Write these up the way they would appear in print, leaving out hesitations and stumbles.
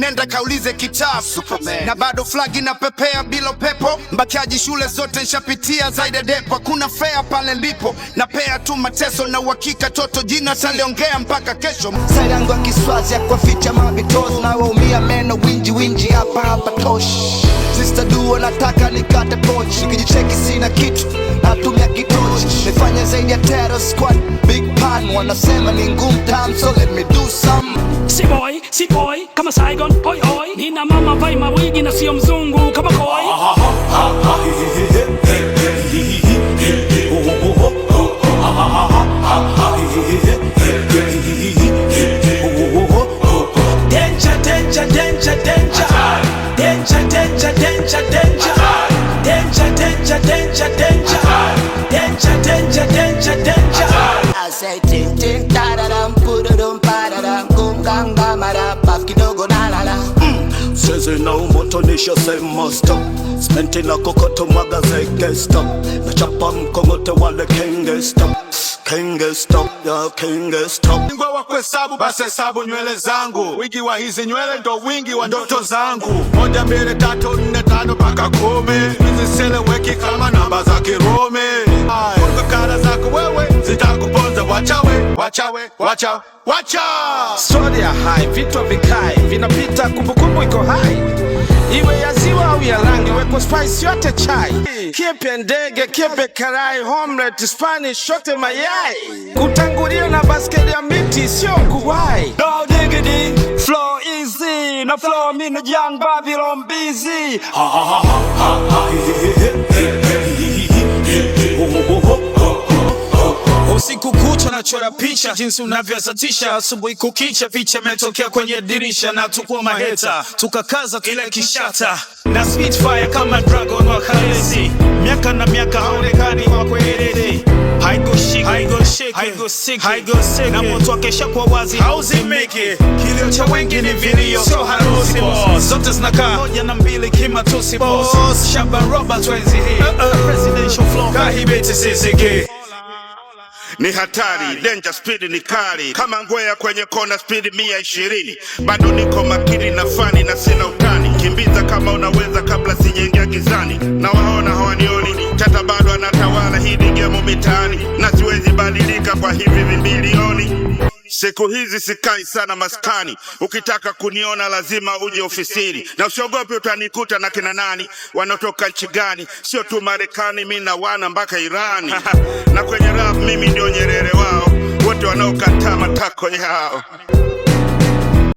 Nenda kaulize kitabu na bado flagi na pepea bila pepo. Mbakiaji shule zote nshapitia zaidi depo. Kuna fea pale lipo na pea tu mateso na uhakika toto jina taliongea mpaka kesho. Side yangu ya Kiswazi ya kwa ficha mabitozi na waumia meno winji hapa tosh. Sister duo nataka nikate pochi. Nikijicheki sina kitu natumia kitochi. Nifanya zaidi ya terror squad big pan. Wanasema ni ngumu time so let me do some. Si boy kama Saigon oi oi. Nina mama vai mawigi na sio mzungu kama koi. I say ting ting da da dum pudum pa da dum kum gang da ma da paf kidogo na la la. Sezi na umotonisha sema stop. Smenti na kokoto mwaga zeke stop. Na chapa mkongote wale kenge stop. Kenge stop, ya kenge stop. Ngwa wa kuhesabu basi hesabu nywele zangu. Wingi wa hizi nywele ndo wingi wa ndoto zangu. 1, 2, 3, 4, 5 mpaka 10. Zisieleweki kama namba za Kirumi. Kwa kara zako wewe zitakuponza. Wacha. Story ya hai, vitu vikai vinapita, kumbukumbu iko hai. Iwe ya ziwa au ya rangi, weko spice yote chai. Kiepe ndege, kiepe karai, omelette, Spanish, shote mayai. Kutangulia na basketi ya miti, sio kuwai. No diggity, flow easy. Na flow me na young Babylon busy. Usiku kucha na chora picha, jinsi unavyosatisha. Asubuhi kukicha, picha metokea kwenye dirisha. Na tukua maheta, tukakaza kile kishata. Na Spitfire kama Dragon wa Kalesi. Miaka na miaka haonekani wa kwelele. Haigo sick, na moto wakesha kwa wazi hauzimiki. Kilio cha wengi ni vilio, sio harusi boss. Zote zinakaa 1 na 2 kimatusi boss. Shaban Robert wenzi hii, presidential flow kahibeti sisiki. Ni hatari, danger speed ni kali. Kama ngwea kwenye kona speed 120. Bado niko makini na fani na sina utani. Kimbiza kama unaweza kabla sijaingia gizani. Na waona hawanioni, tata bado anatawala hii game mitaani. Na siwezi badilika kwa hivi milioni. Siku hizi sikai sana maskani. Ukitaka kuniona lazima uje ofisini. Na usiogope utanikuta na kina nani. Wanotoka nchi gani? Sio tu Marekani, mimi na wana mpaka Irani. Na kwenye rap mimi ndio Nyerere wao. Wote wanaokataa matako yao.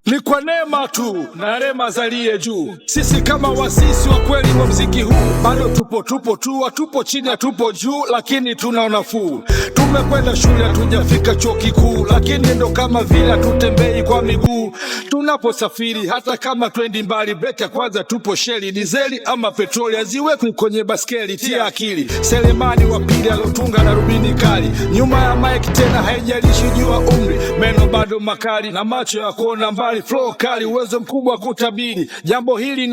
Ni kwa neema tu na rema zalie juu. Sisi kama wasisi wa kweli wa mziki huu. Bado tupo tu, hatupo chini hatupo juu. Lakini tuna nafuu. Tumekwenda shule hatujafika chuo kikuu. Lakini ndo kama vile tutembei kwa miguu. Tunaposafiri hata kama twendi mbali. Breka kwanza tupo sheli, dizeli ama petroli. Haziwekwi kwenye baskeli, tia akili. Selemani wa pili alotunga na rubini kali. Nyuma ya mic tena haijalishi jua umri. Meno bado makali na macho ya kuona mbali. Flow kali, uwezo mkubwa kutabiri. Jambo hili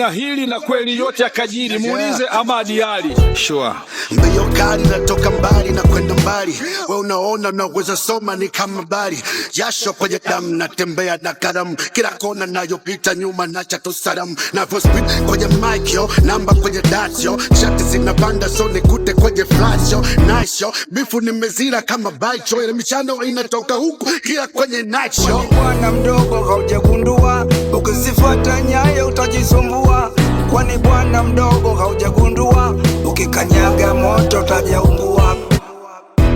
na kweli yote yakajiri. Muulize Ahmadi Ali. Sure. Mbio kali natoka mbali na kwenda mbali. We unaona unaweza soma ni kama bali. Jasho kwenye damu natembea na karamu. Kila kona nayopita nyuma nacha tu salamu. Navyo speed kwenye mic yo, namba kwenye dash yo. Shati zinapanda so nikute kwenye flash yo. Nice yo, bifu nimezira kama bite yo. Ile michano inatoka huku kila kwenye night yo. Bwana mdogo haujagundua, ukisifuata nyayo utajisumbua. Kwani bwana mdogo haujagundua, ukikanyaga moto utajaungua.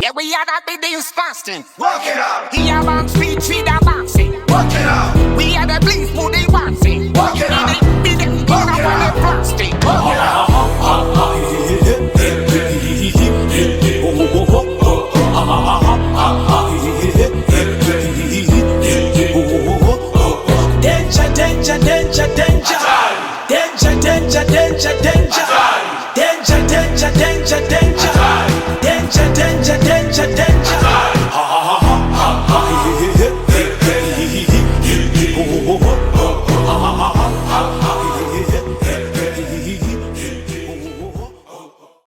Yeah, we are the buildings fasting. Walk it out. He a bounce feet feed a bouncy. Walk it out. We are the bleeds for the bouncy. Walk it out. Be them Walk it out. plastic. Walk it out. Danger.